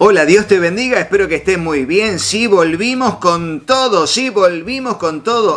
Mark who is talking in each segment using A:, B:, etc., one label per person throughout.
A: Hola, Dios te bendiga, espero que estés muy bien. Sí, volvimos con todo,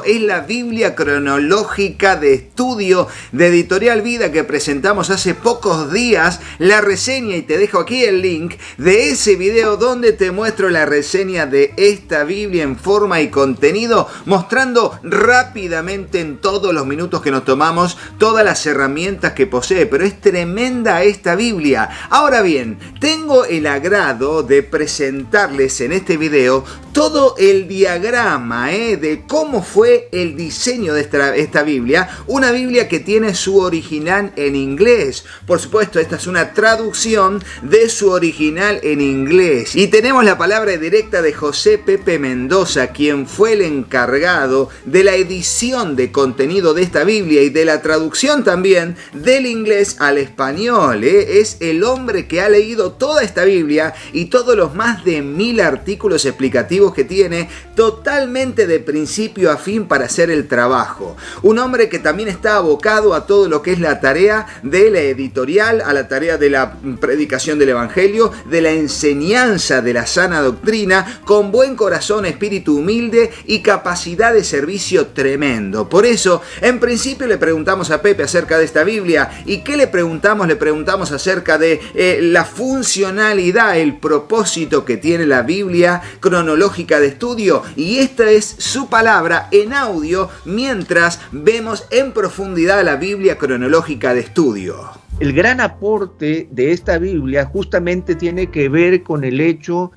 A: Es la Biblia cronológica de estudio de Editorial Vida que presentamos hace pocos días, la reseña, y te dejo aquí el link de ese video donde te muestro la reseña de esta Biblia en forma y contenido, mostrando rápidamente en todos los minutos que nos tomamos todas las herramientas que posee, pero es tremenda esta Biblia. Ahora bien, tengo el agrado de presentarles en este video todo el diagrama de cómo fue el diseño de esta Biblia, una Biblia que tiene su original en inglés. Por supuesto, esta es una traducción de su original en inglés. Y tenemos la palabra directa de José Pepe Mendoza, quien fue el encargado de la edición de contenido de esta Biblia y de la traducción también del inglés al español. Es el hombre que ha leído toda esta Biblia y todos los más de 1000 artículos explicativos que tiene, totalmente de principio a fin para hacer el trabajo. Un hombre que también está abocado a todo lo que es la tarea de la editorial, a la tarea de la predicación del evangelio, de la enseñanza de la sana doctrina, con buen corazón, espíritu humilde y capacidad de servicio tremendo. Por eso, en principio le preguntamos a Pepe acerca de esta Biblia. ¿Y qué le preguntamos? Le preguntamos acerca de la funcionalidad, el propósito que tiene la Biblia cronológica de estudio, y esta es su palabra en audio mientras vemos en profundidad la Biblia cronológica de estudio.
B: El gran aporte de esta Biblia justamente tiene que ver con el hecho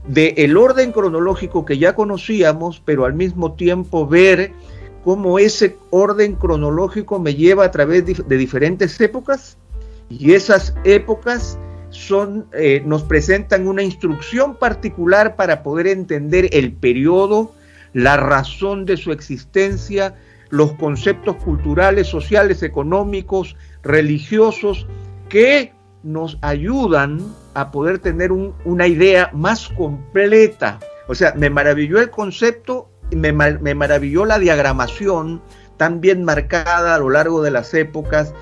B: del orden cronológico que ya conocíamos, pero al mismo tiempo ver cómo ese orden cronológico me lleva a través de diferentes épocas, y esas épocas nos presentan una instrucción particular para poder entender el periodo, la razón de su existencia, los conceptos culturales, sociales, económicos, religiosos, que nos ayudan a poder tener una idea más completa. O sea, me maravilló el concepto, me maravilló la diagramación tan bien marcada a lo largo de las épocas.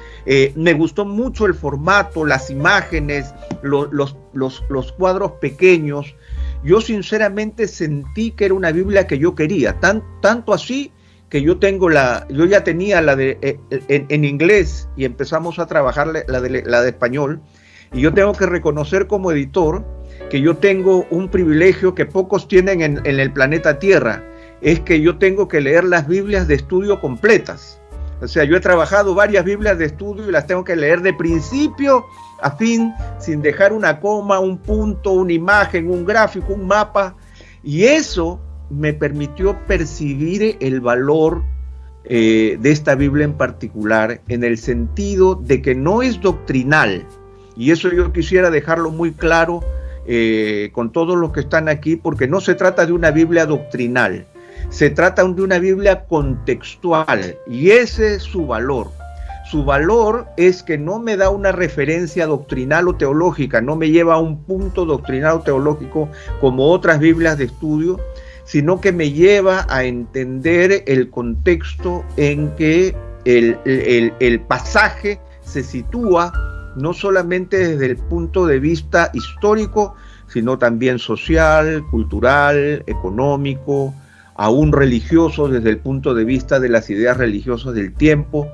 B: Me gustó mucho el formato, las imágenes, los cuadros pequeños. Yo sinceramente sentí que era una Biblia que yo quería, tanto así que yo ya tenía la en inglés y empezamos a trabajar la de español, y yo tengo que reconocer como editor que yo tengo un privilegio que pocos tienen en el planeta Tierra. Es que yo tengo que leer las Biblias de estudio completas. O sea, yo he trabajado varias Biblias de estudio y las tengo que leer de principio a fin, sin dejar una coma, un punto, una imagen, un gráfico, un mapa. Y eso me permitió percibir el valor de esta Biblia en particular, en el sentido de que no es doctrinal. Y eso yo quisiera dejarlo muy claro con todos los que están aquí, porque no se trata de una Biblia doctrinal. Se trata de una Biblia contextual, y ese es su valor. Su valor es que no me da una referencia doctrinal o teológica, no me lleva a un punto doctrinal o teológico como otras Biblias de estudio, sino que me lleva a entender el contexto en que el pasaje se sitúa, no solamente desde el punto de vista histórico, sino también social, cultural, económico, aún religioso, desde el punto de vista de las ideas religiosas del tiempo,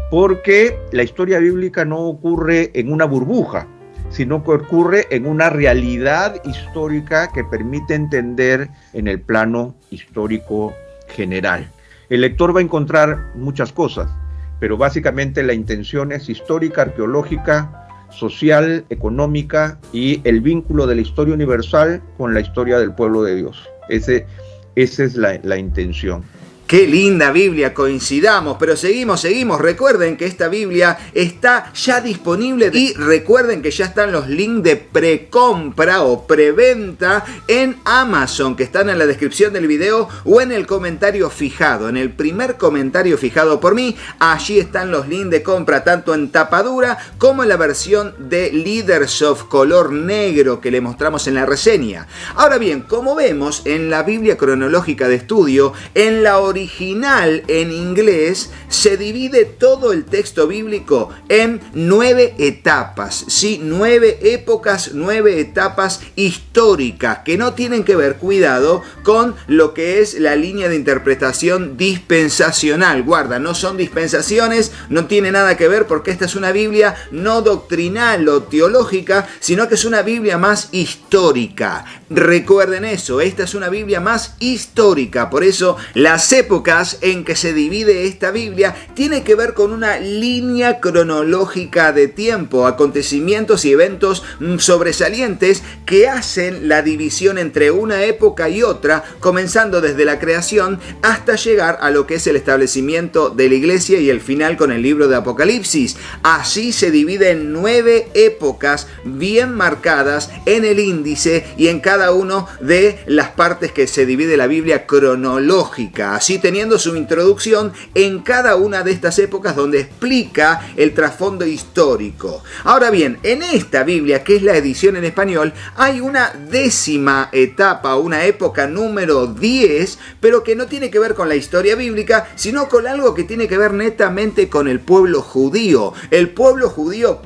B: porque la historia bíblica no ocurre en una burbuja, sino que ocurre en una realidad histórica que permite entender en el plano histórico general. El lector va a encontrar muchas cosas, pero básicamente la intención es histórica, arqueológica, social, económica, y el vínculo de la historia universal con la historia del pueblo de Dios. Esa es la intención.
A: ¡Qué linda Biblia! Coincidamos, pero seguimos. Recuerden que esta Biblia está ya disponible, y recuerden que ya están los links de precompra o preventa en Amazon, que están en la descripción del video o en el comentario fijado. En el primer comentario fijado por mí, allí están los links de compra, tanto en tapadura como en la versión de Leadersoft color negro que le mostramos en la reseña. Ahora bien, como vemos en la Biblia cronológica de estudio, en la original original en inglés se divide todo el texto bíblico en 9 etapas, ¿sí? 9 épocas, 9 etapas históricas que no tienen que ver, cuidado, con lo que es la línea de interpretación dispensacional. Guarda, no son dispensaciones, no tiene nada que ver porque esta es una Biblia no doctrinal o teológica, sino que es una Biblia más histórica. Recuerden eso, esta es una Biblia más histórica, por eso las épocas en que se divide esta Biblia tiene que ver con una línea cronológica de tiempo, acontecimientos y eventos sobresalientes que hacen la división entre una época y otra, comenzando desde la creación hasta llegar a lo que es el establecimiento de la iglesia y el final con el libro de Apocalipsis. Así se divide en 9 épocas bien marcadas en el índice y en cada una de las partes que se divide la Biblia cronológica, así teniendo su introducción en cada una de estas épocas donde explica el trasfondo histórico. Ahora bien, en esta Biblia, que es la edición en español, hay una 10ª etapa, una época número 10, pero que no tiene que ver con la historia bíblica, sino con algo que tiene que ver netamente con el pueblo judío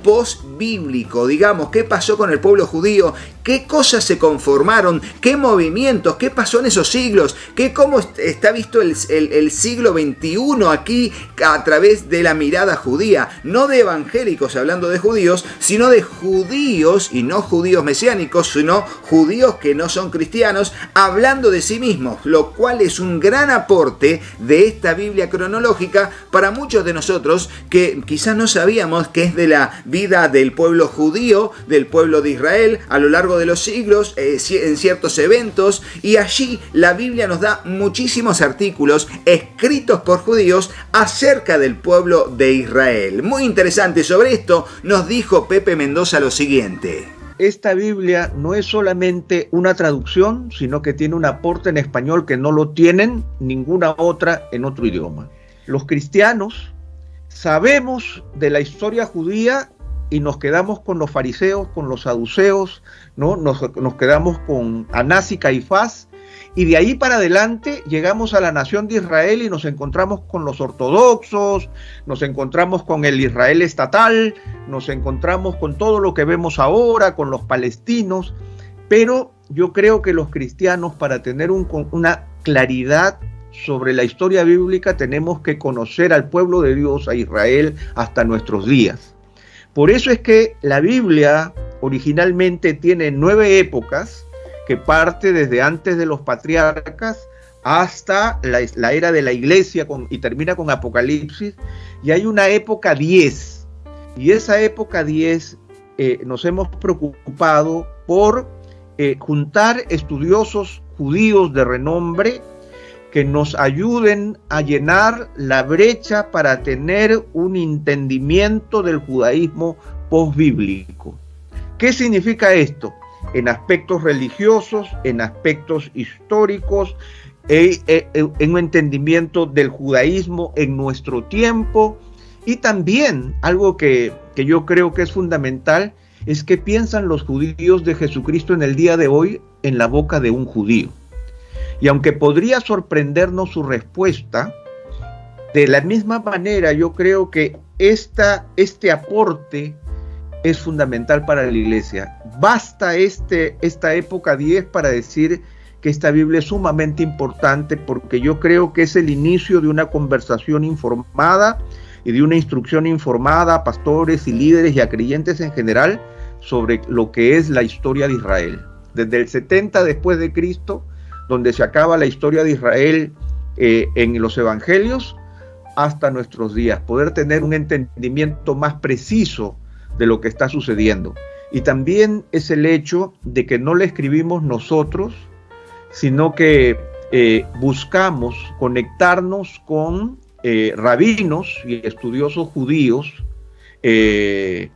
A: post-bíblico. Digamos, ¿qué pasó con el pueblo judío? ¿Qué cosas se conformaron? ¿Qué movimientos? ¿Qué pasó en esos siglos? ¿Cómo está visto el siglo XXI aquí a través de la mirada judía? No de evangélicos hablando de judíos, sino de judíos, y no judíos mesiánicos, sino judíos que no son cristianos, hablando de sí mismos, lo cual es un gran aporte de esta Biblia cronológica para muchos de nosotros que quizás no sabíamos que es de la vida del pueblo judío, del pueblo de Israel, a lo largo de los siglos, en ciertos eventos, y allí la Biblia nos da muchísimos artículos escritos por judíos acerca del pueblo de Israel. Muy interesante. Sobre esto nos dijo Pepe Mendoza lo siguiente:
B: esta Biblia no es solamente una traducción, sino que tiene un aporte en español que no lo tienen ninguna otra en otro idioma. Los cristianos sabemos de la historia judía y nos quedamos con los fariseos, con los saduceos, ¿no? Nos quedamos con Anás y Caifás, y de ahí para adelante llegamos a la nación de Israel y nos encontramos con los ortodoxos, nos encontramos con el Israel estatal, nos encontramos con todo lo que vemos ahora, con los palestinos, pero yo creo que los cristianos, para tener una claridad sobre la historia bíblica, tenemos que conocer al pueblo de Dios, a Israel, hasta nuestros días. Por eso es que la Biblia originalmente tiene 9 épocas, que parte desde antes de los patriarcas hasta la era de la iglesia y termina con Apocalipsis, y hay una época 10, y esa época 10 nos hemos preocupado por juntar estudiosos judíos de renombre que nos ayuden a llenar la brecha para tener un entendimiento del judaísmo postbíblico. ¿Qué significa esto? En aspectos religiosos, en aspectos históricos, en un entendimiento del judaísmo en nuestro tiempo, y también algo que yo creo que es fundamental es qué piensan los judíos de Jesucristo en el día de hoy en la boca de un judío. Y aunque podría sorprendernos su respuesta, de la misma manera yo creo que este aporte es fundamental para la iglesia. Basta esta época 10 para decir que esta Biblia es sumamente importante, porque yo creo que es el inicio de una conversación informada y de una instrucción informada a pastores y líderes y a creyentes en general sobre lo que es la historia de Israel. Desde el 70 después de Cristo, donde se acaba la historia de Israel en los evangelios, hasta nuestros días, poder tener un entendimiento más preciso de lo que está sucediendo. Y también es el hecho de que no le escribimos nosotros, sino que buscamos conectarnos con rabinos y estudiosos judíos que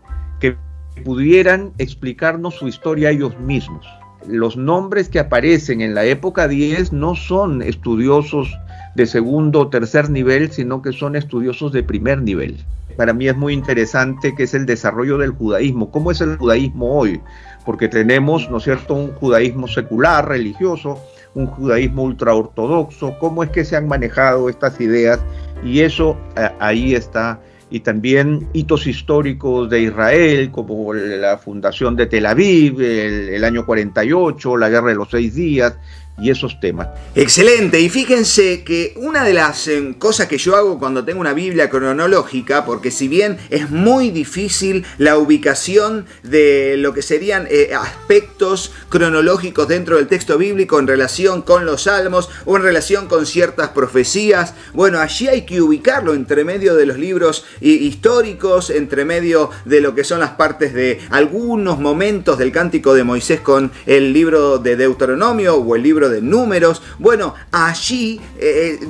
B: pudieran explicarnos su historia ellos mismos. Los nombres que aparecen en la época 10 no son estudiosos de segundo o tercer nivel, sino que son estudiosos de primer nivel. Para mí es muy interesante que es el desarrollo del judaísmo. ¿Cómo es el judaísmo hoy? Porque tenemos, ¿no es cierto?, un judaísmo secular, religioso, un judaísmo ultraortodoxo, cómo es que se han manejado estas ideas, y eso ahí está. Y también hitos históricos de Israel, como la fundación de Tel Aviv, el año 48, la Guerra de los 6 Días, y esos temas.
A: Excelente, y fíjense que una de las cosas que yo hago cuando tengo una Biblia cronológica, porque si bien es muy difícil la ubicación de lo que serían aspectos cronológicos dentro del texto bíblico en relación con los salmos o en relación con ciertas profecías, bueno, allí hay que ubicarlo entre medio de los libros históricos, entre medio de lo que son las partes de algunos momentos del Cántico de Moisés con el libro de Deuteronomio o el libro de Números. Bueno, allí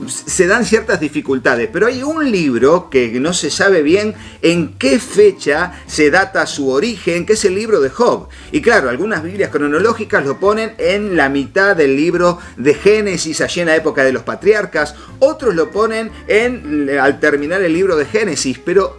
A: se dan ciertas dificultades, pero hay un libro que no se sabe bien en qué fecha se data su origen, que es el libro de Job. Y claro, algunas Biblias cronológicas lo ponen en la mitad del libro de Génesis, allí en la época de los patriarcas, otros lo ponen al terminar el libro de Génesis, pero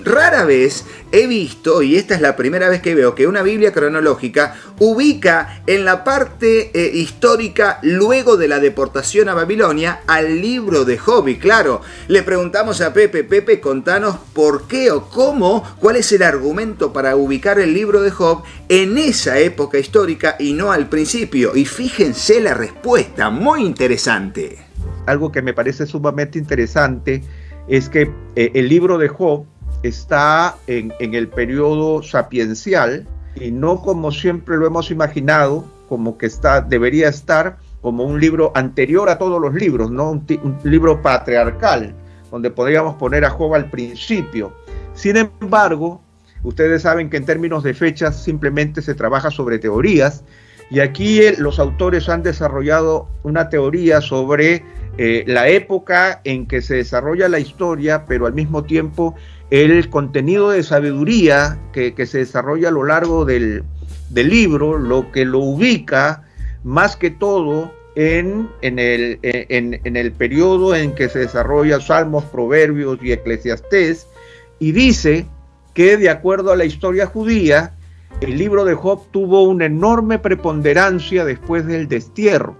A: rara vez he visto, y esta es la primera vez que veo, que una Biblia cronológica ubica en la parte histórica luego de la deportación a Babilonia al libro de Job. Y claro, le preguntamos a Pepe, contanos por qué o cómo, cuál es el argumento para ubicar el libro de Job en esa época histórica y no al principio. Y fíjense la respuesta, muy interesante.
B: Algo que me parece sumamente interesante es que el libro de Job está en el periodo sapiencial y no como siempre lo hemos imaginado, como que debería estar como un libro anterior a todos los libros, ¿no? Un libro patriarcal, donde podríamos poner a Job al principio. Sin embargo, ustedes saben que en términos de fechas simplemente se trabaja sobre teorías, y aquí los autores han desarrollado una teoría sobre la época en que se desarrolla la historia, pero al mismo tiempo el contenido de sabiduría que se desarrolla a lo largo del libro, lo que lo ubica más que todo en el periodo en que se desarrolla Salmos, Proverbios y Eclesiastés, y dice que de acuerdo a la historia judía, el libro de Job tuvo una enorme preponderancia después del destierro.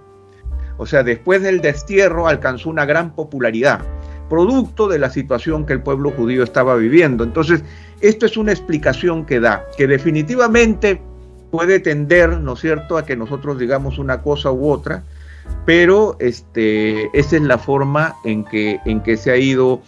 B: O sea, después del destierro alcanzó una gran popularidad, producto de la situación que el pueblo judío estaba viviendo. Entonces, esto es una explicación que da, que definitivamente puede tender, ¿no es cierto?, a que nosotros digamos una cosa u otra, pero esa es la forma en que se ha ido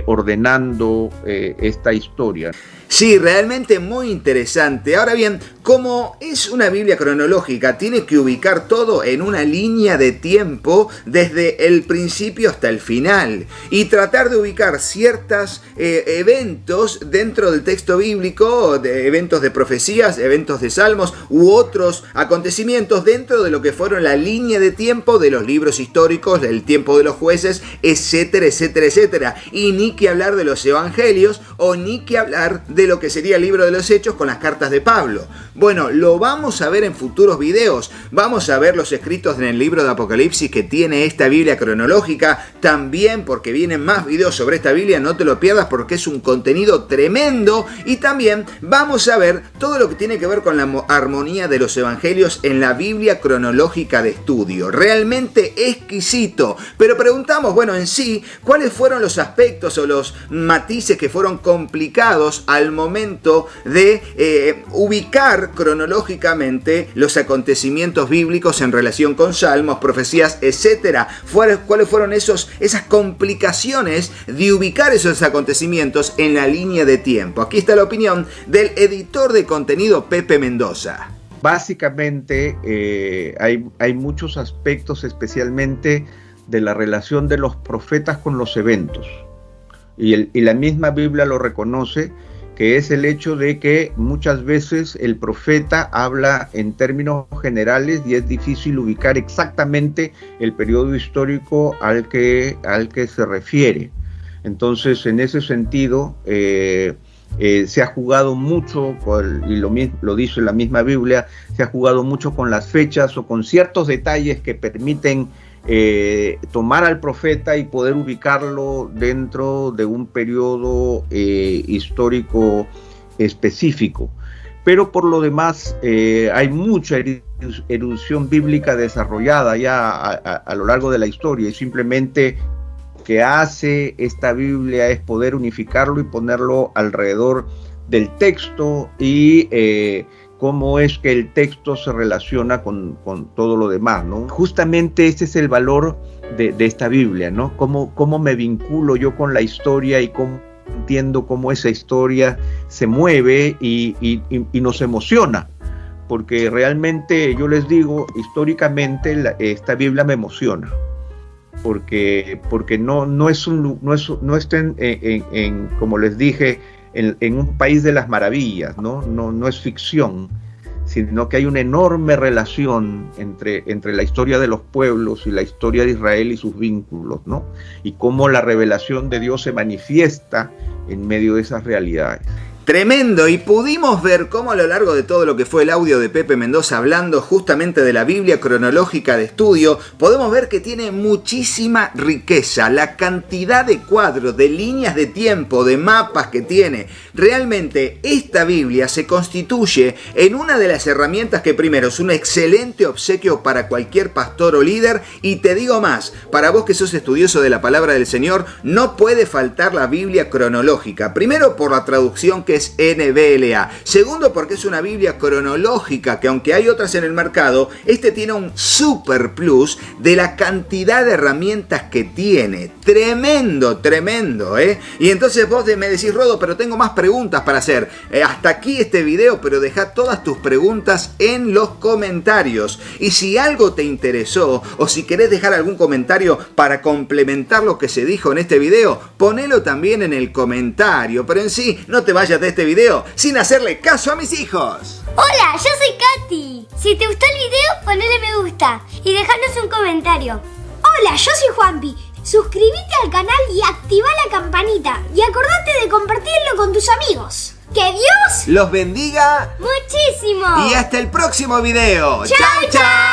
B: ordenando esta historia.
A: Sí, realmente muy interesante. Ahora bien, como es una Biblia cronológica, tiene que ubicar todo en una línea de tiempo desde el principio hasta el final y tratar de ubicar ciertos eventos dentro del texto bíblico, de eventos de profecías, eventos de salmos u otros acontecimientos dentro de lo que fueron la línea de tiempo de los libros históricos, del tiempo de los jueces, etcétera, etcétera, etcétera. Y ni que hablar de los evangelios o ni que hablar de lo que sería el libro de los Hechos con las cartas de Pablo. Bueno, lo vamos a ver en futuros videos. Vamos a ver los escritos en el libro de Apocalipsis que tiene esta Biblia cronológica. También porque vienen más videos sobre esta Biblia, no te lo pierdas porque es un contenido tremendo. Y también vamos a ver todo lo que tiene que ver con la armonía de los evangelios en la Biblia cronológica de estudio. Realmente exquisito. Pero preguntamos, bueno, en sí, ¿cuáles fueron los aspectos o los matices que fueron complicados al momento de ubicar cronológicamente los acontecimientos bíblicos en relación con salmos, profecías, etcétera? ¿Cuáles fueron esas complicaciones de ubicar esos acontecimientos en la línea de tiempo? Aquí está la opinión del editor de contenido Pepe Mendoza.
B: Básicamente hay muchos aspectos, especialmente de la relación de los profetas con los eventos, y la misma Biblia lo reconoce, que es el hecho de que muchas veces el profeta habla en términos generales y es difícil ubicar exactamente el periodo histórico al que se refiere. Entonces, en ese sentido, se ha jugado mucho, y lo dice la misma Biblia, se ha jugado mucho con las fechas o con ciertos detalles que permiten tomar al profeta y poder ubicarlo dentro de un periodo histórico específico. pero por lo demás hay mucha erudición bíblica desarrollada ya a lo largo de la historia, y simplemente lo que hace esta Biblia es poder unificarlo y ponerlo alrededor del texto y cómo es que el texto se relaciona con todo lo demás, ¿no? Justamente ese es el valor de esta Biblia, ¿no? Cómo me vinculo yo con la historia y cómo entiendo cómo esa historia se mueve y nos emociona, porque realmente yo les digo, históricamente esta Biblia me emociona, porque no está en como les dije, en un país de las maravillas, no es ficción, sino que hay una enorme relación entre la historia de los pueblos y la historia de Israel y sus vínculos, ¿no? Y cómo la revelación de Dios se manifiesta en medio de esas realidades.
A: Tremendo, y pudimos ver cómo a lo largo de todo lo que fue el audio de Pepe Mendoza hablando justamente de la Biblia cronológica de estudio, podemos ver que tiene muchísima riqueza, la cantidad de cuadros, de líneas de tiempo, de mapas que tiene. Realmente esta Biblia se constituye en una de las herramientas que primero es un excelente obsequio para cualquier pastor o líder, y te digo más, para vos que sos estudioso de la palabra del Señor, no puede faltar la Biblia cronológica. Primero por la traducción que es NBLA. Segundo, porque es una Biblia cronológica que, aunque hay otras en el mercado, este tiene un super plus de la cantidad de herramientas que tiene. Tremendo, tremendo, ¿eh? Y entonces vos me decís, Rodo, pero tengo más preguntas para hacer. Hasta aquí este video, pero deja todas tus preguntas en los comentarios. Y si algo te interesó, o si querés dejar algún comentario para complementar lo que se dijo en este video, ponelo también en el comentario. Pero en sí, no te vayas de este video sin hacerle caso a mis hijos.
C: Hola, yo soy Katy. Si te gustó el video, ponele me gusta y déjanos un comentario. Hola, yo soy Juanpi. Suscríbete al canal y activa la campanita. Y acordate de compartirlo con tus amigos. ¡Que Dios
A: los bendiga
C: muchísimo!
A: Y hasta el próximo video.
C: ¡Chao, chao!